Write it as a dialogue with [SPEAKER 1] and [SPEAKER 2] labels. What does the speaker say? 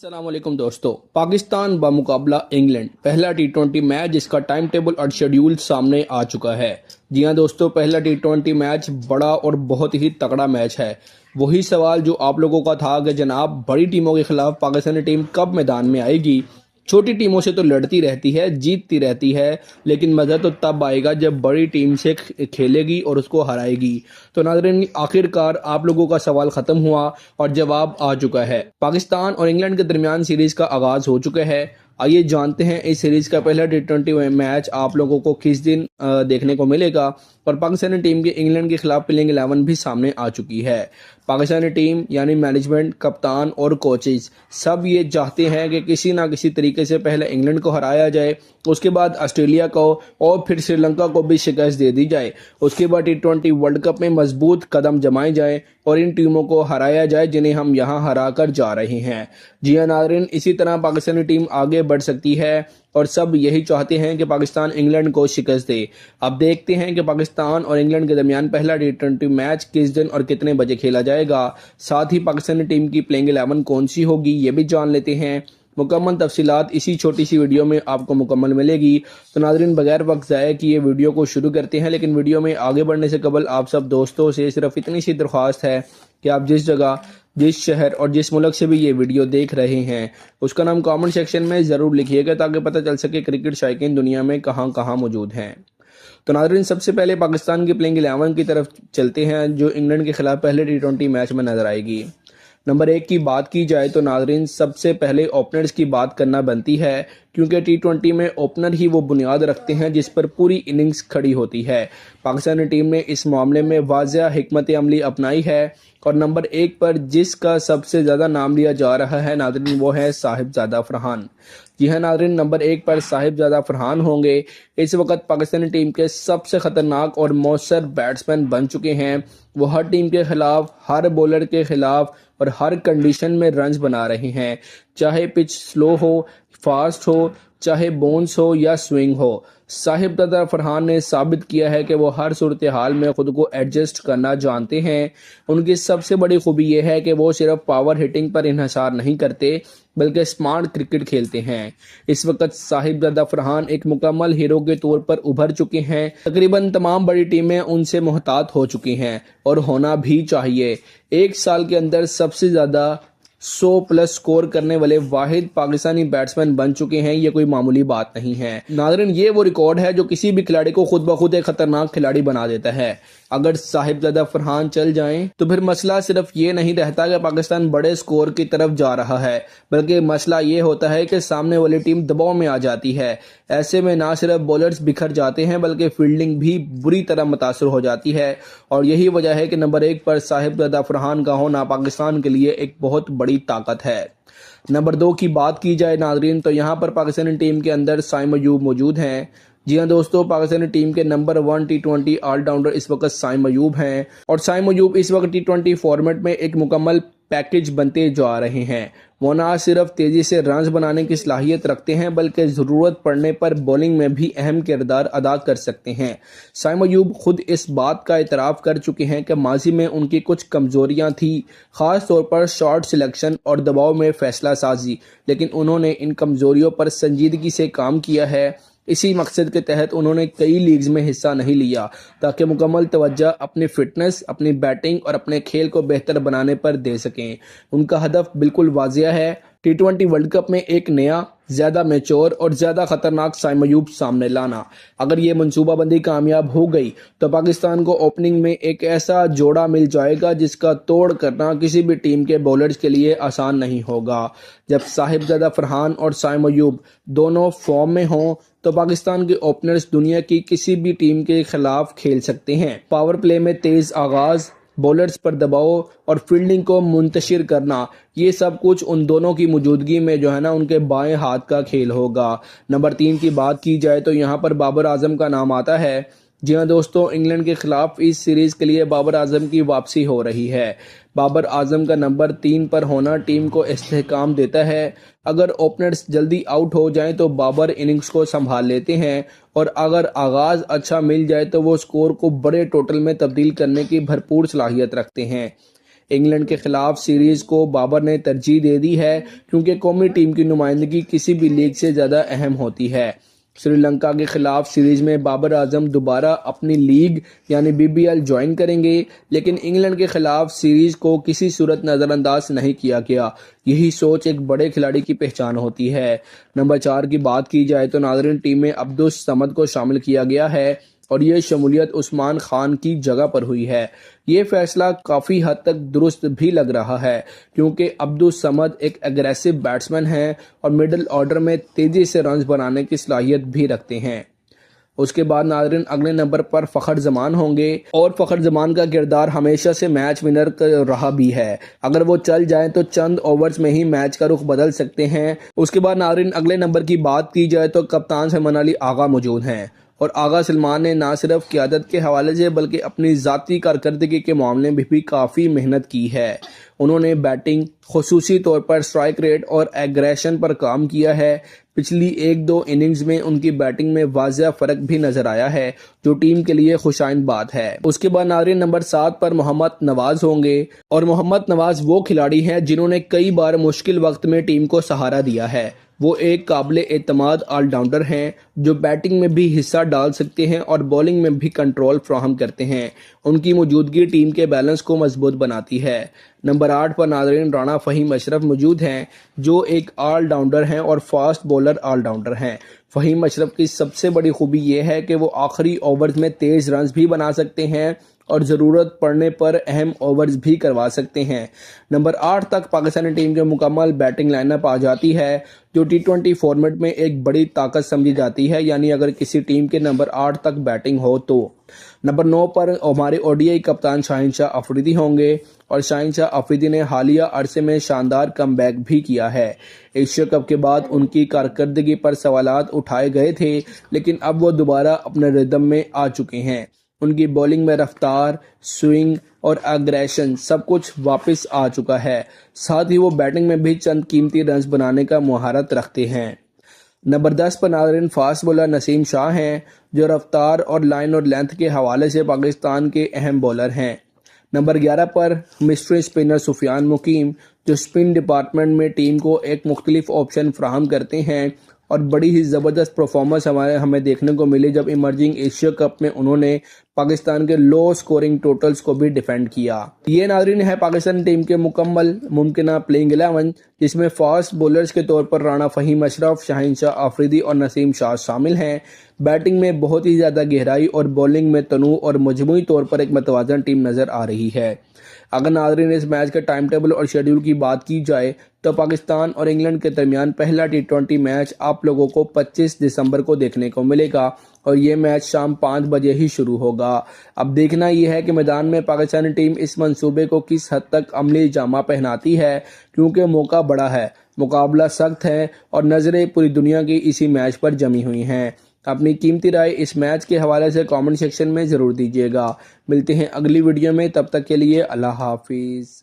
[SPEAKER 1] अस्सलाम वालेकुम दोस्तों। पाकिस्तान बमुकाबला इंग्लैंड पहला टी20 मैच जिसका टाइम टेबल और शेड्यूल सामने आ चुका है। जी हां दोस्तों, पहला टी20 मैच बड़ा और बहुत ही तगड़ा मैच है। वही सवाल जो आप लोगों का था कि जनाब बड़ी टीमों के खिलाफ पाकिस्तानी टीम कब मैदान में आएगी। छोटी टीमों से तो लड़ती रहती है, जीतती रहती है, लेकिन मज़ा तो तब आएगा जब बड़ी टीम से खेलेगी और उसको हराएगी। तो नाज़रीन, आखिरकार आप लोगों का सवाल ख़त्म हुआ और जवाब आ चुका है। पाकिस्तान और इंग्लैंड के दरमियान सीरीज़ का आगाज़ हो चुका है। आइए जानते हैं इस सीरीज़ का पहला टी20 मैच आप लोगों को किस दिन देखने को मिलेगा। और पाकिस्तानी टीम के इंग्लैंड के खिलाफ प्लेइंग 11 भी सामने आ चुकी है। पाकिस्तानी टीम यानी मैनेजमेंट, कप्तान और कोचेस सब ये चाहते हैं कि किसी ना किसी तरीके से पहले इंग्लैंड को हराया जाए, उसके बाद ऑस्ट्रेलिया को और फिर श्रीलंका को भी शिकस्त दे दी जाए। उसके बाद टी20 वर्ल्ड कप में मजबूत कदम जमाए जाए और इन टीमों को हराया जाए जिन्हें हम यहाँ हरा कर जा रहे हैं। जी हाँ नाज़रीन, इसी तरह पाकिस्तानी टीम आगे बढ़ सकती है और सब यही चाहते हैं कि पाकिस्तान इंग्लैंड को शिकस्त दे। अब देखते हैं कि पाकिस्तान और इंग्लैंड के दरमियान पहला टी20 मैच किस दिन और कितने बजे खेला जाएगा। साथ ही पाकिस्तानी टीम की प्लेइंग 11 कौन सी होगी ये भी जान लेते हैं। मुकम्मल तफसीलात इसी छोटी सी वीडियो में आपको मुकम्मल मिलेगी। तो नाज़रीन, बगैर वक्त ज़ाया किए वीडियो को शुरू करते हैं। लेकिन वीडियो में आगे बढ़ने से कबल आप सब दोस्तों से सिर्फ इतनी सी दरख्वास्त है कि आप जिस जगह, जिस शहर और जिस मुल्क से भी ये वीडियो देख रहे हैं उसका नाम कमेंट सेक्शन में ज़रूर लिखिएगा ताकि पता चल सके क्रिकेट शायकीन दुनिया में कहाँ कहाँ मौजूद हैं। तो नाज़रीन, सबसे पहले पाकिस्तान की प्लेइंग 11 की तरफ चलते हैं जो इंग्लैंड के खिलाफ पहले टी20 मैच में नजर आएगी। नंबर 1 की बात की जाए तो नाज़रीन, सबसे पहले ओपनर्स की बात करना बनती है क्योंकि टी20 में ओपनर ही वो बुनियाद रखते हैं जिस पर पूरी इनिंग्स खड़ी होती है। पाकिस्तानी टीम ने इस मामले में वाज़िया हिकमत अमली अपनाई है और नंबर 1 पर जिसका सबसे ज़्यादा नाम लिया जा रहा है नाज़रीन वो है साहिबजादा फरहान। जी हाँ नाज़रीन, नंबर 1 पर साहिबजादा फरहान होंगे। इस वक्त पाकिस्तानी टीम के सबसे ख़तरनाक और मौसर बैट्समैन बन चुके हैं। वो हर टीम के खिलाफ, हर बॉलर के खिलाफ और हर कंडीशन में रन्स बना रहे हैं, चाहे पिच स्लो हो, फास्ट हो, चाहे बाउंस हो या स्विंग हो। साहिबजादा फरहान ने साबित किया है कि वो हर सूरत हाल में खुद को एडजस्ट करना जानते हैं। उनकी सबसे बड़ी खूबी यह है कि वो सिर्फ पावर हिटिंग पर इन्हिसार नहीं करते बल्कि स्मार्ट क्रिकेट खेलते हैं। इस वक्त साहिबजादा फरहान एक मुकम्मल हीरो के तौर पर उभर चुके हैं। तकरीबन तमाम बड़ी टीमें उनसे मोहतात हो चुकी हैं और होना भी चाहिए। एक साल के अंदर सबसे ज़्यादा 100+ स्कोर करने वाले वाहिद पाकिस्तानी बैट्समैन बन चुके हैं। ये कोई मामूली बात नहीं है नाज़रीन, ये वो रिकॉर्ड है जो किसी भी खिलाड़ी को खुद ब खुद एक खतरनाक खिलाड़ी बना देता है। अगर साहिबजादा फरहान चल जाएं तो फिर मसला सिर्फ ये नहीं रहता कि पाकिस्तान बड़े स्कोर की तरफ जा रहा है, बल्कि मसला ये होता है कि सामने वाली टीम दबाव में आ जाती है। ऐसे में ना सिर्फ बॉलर्स बिखर जाते हैं बल्कि फील्डिंग भी बुरी तरह मुतासर हो जाती है और यही वजह है कि नंबर 1 पर साहिबजादा फरहान का होना पाकिस्तान के लिए एक बहुत बड़ी ताकत है। नंबर 2 की बात की जाए नाज़रीन तो यहाँ पर पाकिस्तानी टीम के अंदर साइम अयूब मौजूद हैं। जी हाँ दोस्तों, पाकिस्तानी टीम के नंबर 1 टी20 ऑलराउंडर इस वक्त साइम अयूब हैं और साइम अयूब इस वक्त टी20 फॉर्मेट में एक मुकम्मल पैकेज बनते जा रहे हैं। वो ना सिर्फ तेज़ी से रन्स बनाने की सलाहियत रखते हैं बल्कि ज़रूरत पड़ने पर बॉलिंग में भी अहम किरदार अदा कर सकते हैं। साइम अयूब खुद इस बात का इतराफ़ कर चुके हैं कि माजी में उनकी कुछ कमज़ोरियां थी, ख़ास तौर पर शॉट सिलेक्शन और दबाव में फ़ैसला साजी, लेकिन उन्होंने इन कमज़ोरियों पर संजीदगी से काम किया है। इसी मकसद के तहत उन्होंने कई लीग्स में हिस्सा नहीं लिया ताकि मुकम्मल तवज्जो अपनी फिटनेस, अपनी बैटिंग और अपने खेल को बेहतर बनाने पर दे सकें। उनका हदफ बिल्कुल वाज़िया है, टी20 वर्ल्ड कप में एक नया, ज़्यादा मैच्योर और ज़्यादा ख़तरनाक साइम अयूब सामने लाना। अगर ये मनसूबाबंदी कामयाब हो गई तो पाकिस्तान को ओपनिंग में एक ऐसा जोड़ा मिल जाएगा जिसका तोड़ करना किसी भी टीम के बॉलर्स के लिए आसान नहीं होगा। जब साहिबजादा फरहान और साइम अयूब दोनों फॉर्म में हों तो पाकिस्तान के ओपनर्स दुनिया की किसी भी टीम के खिलाफ खेल सकते हैं। पावर प्ले में तेज़ आगाज़, बॉलर्स पर दबाव और फील्डिंग को मुंतशिर करना, ये सब कुछ उन दोनों की मौजूदगी में जो है ना उनके बाएं हाथ का खेल होगा। नंबर 3 की बात की जाए तो यहाँ पर बाबर आजम का नाम आता है। जी हाँ दोस्तों, इंग्लैंड के खिलाफ इस सीरीज़ के लिए बाबर आजम की वापसी हो रही है। बाबर आजम का नंबर 3 पर होना टीम को इस्तेहकाम देता है। अगर ओपनर्स जल्दी आउट हो जाएं तो बाबर इनिंग्स को संभाल लेते हैं और अगर आगाज़ अच्छा मिल जाए तो वो स्कोर को बड़े टोटल में तब्दील करने की भरपूर सलाहियत रखते हैं। इंग्लैंड के खिलाफ सीरीज को बाबर ने तरजीह दे दी है क्योंकि कौमी टीम की नुमाइंदगी किसी भी लीग से ज़्यादा अहम होती है। श्रीलंका के खिलाफ सीरीज में बाबर आजम दोबारा अपनी लीग यानी BBL ज्वाइन करेंगे, लेकिन इंग्लैंड के खिलाफ सीरीज को किसी सूरत नज़रअंदाज नहीं किया गया। यही सोच एक बड़े खिलाड़ी की पहचान होती है। नंबर 4 की बात की जाए तो नाज़रीन, टीम में अब्दुस समद को शामिल किया गया है और ये शमूलियत उस्मान खान की जगह पर हुई है। ये फैसला काफ़ी हद तक दुरुस्त भी लग रहा है क्योंकि अब्दुस समद एक एग्रेसिव बैट्समैन हैं और मिडिल ऑर्डर में तेज़ी से रन्स बनाने की सलाहियत भी रखते हैं। उसके बाद नाज़रीन, अगले नंबर पर फ़खर जमान होंगे और फ़खर जमान का किरदार हमेशा से मैच विनर रहा भी है। अगर वो चल जाएं तो चंद ओवर्स में ही मैच का रुख बदल सकते हैं। उसके बाद नाज़रीन, अगले नंबर की बात की जाए तो कप्तान सलमान अली आगा मौजूद हैं और आगा सलमान ने ना सिर्फ क़यादत के हवाले से बल्कि अपनी ज़ाती कारकर्दगी के मामले में भी काफ़ी मेहनत की है। उन्होंने बैटिंग, खुसूसी तौर पर स्ट्राइक रेट और एग्रेशन पर काम किया है। पिछली 1-2 इनिंग्स में उनकी बैटिंग में वाज़ह फ़र्क भी नज़र आया है जो टीम के लिए खुशाइंद बात है। उसके बाद नाज़रीन, नंबर 7 पर मोहम्मद नवाज़ होंगे और मोहम्मद नवाज़ वो खिलाड़ी हैं जिन्होंने कई बार मुश्किल वक्त में टीम को सहारा दिया है। वो एक काबिल एतमाद ऑलराउंडर हैं जो बैटिंग में भी हिस्सा डाल सकते हैं और बॉलिंग में भी कंट्रोल फ्राहम करते हैं। उनकी मौजूदगी टीम के बैलेंस को मजबूत बनाती है। नंबर 8 पर नाज़रीन, राणा फ़हीम अशरफ मौजूद हैं जो एक ऑलराउंडर हैं और फास्ट बॉलर ऑलराउंडर हैं। फ़हीम अशरफ की सबसे बड़ी खूबी यह है कि वो आखिरी ओवर्स में तेज़ रन्स भी बना सकते हैं और ज़रूरत पड़ने पर अहम ओवर्स भी करवा सकते हैं। नंबर 8 तक पाकिस्तानी टीम के मुकम्मल बैटिंग लाइनअप आ जाती है जो T20 फॉर्मेट में एक बड़ी ताकत समझी जाती है, यानी अगर किसी टीम के नंबर 8 तक बैटिंग हो तो। नंबर 9 पर हमारे ODI कप्तान शाहिनशाह अफरीदी होंगे और शाहिनशाह अफरीदी ने हालिया अरसे में शानदार कमबैक भी किया है। एशिया कप के बाद उनकी कारकर्दगी पर सवालात उठाए गए थे, लेकिन अब वो दोबारा अपने रिदम में आ चुके हैं। उनकी बॉलिंग में रफ्तार, स्विंग और एग्रेशन सब कुछ वापस आ चुका है। साथ ही वो बैटिंग में भी चंद कीमती रन्स बनाने का महारत रखते हैं। नंबर 10 पर नाज़रीन, फास्ट बॉलर नसीम शाह हैं जो रफ्तार और लाइन और लेंथ के हवाले से पाकिस्तान के अहम बॉलर हैं। नंबर 11 पर मिस्ट्री स्पिनर सुफियान मुकीम जो स्पिन डिपार्टमेंट में टीम को एक मुख्तलिफ ऑप्शन फ्राहम करते हैं और बड़ी ही ज़बरदस्त परफॉर्मेंस हमें देखने को मिली जब इमर्जिंग एशिया कप में उन्होंने पाकिस्तान के लो स्कोरिंग टोटल्स को भी डिफेंड किया। ये नाज़रीन है पाकिस्तान टीम के मुकम्मल मुमकिना प्लेइंग 11 जिसमें फास्ट बॉलर्स के तौर पर राणा फ़हीम अशरफ, शाहिनशाह अफरीदी और नसीम शाह शामिल हैं। बैटिंग में बहुत ही ज़्यादा गहराई और बॉलिंग में तनू और मजमूई तौर पर एक मतवाज़न टीम नज़र आ रही है। अगर नाज़रीन इस मैच के टाइम टेबल और शेड्यूल की बात की जाए तो पाकिस्तान और इंग्लैंड के दरमियान पहला T20 मैच आप लोगों को 25 दिसंबर को देखने को मिलेगा और ये मैच शाम 5 बजे ही शुरू होगा। अब देखना यह है कि मैदान में पाकिस्तानी टीम इस मंसूबे को किस हद तक अमली जामा पहनाती है, क्योंकि मौका बड़ा है, मुकाबला सख्त है और नज़रें पूरी दुनिया की इसी मैच पर जमी हुई हैं। अपनी कीमती राय इस मैच के हवाले से कमेंट सेक्शन में ज़रूर दीजिएगा। मिलते हैं अगली वीडियो में, तब तक के लिए अल्लाह हाफिज़।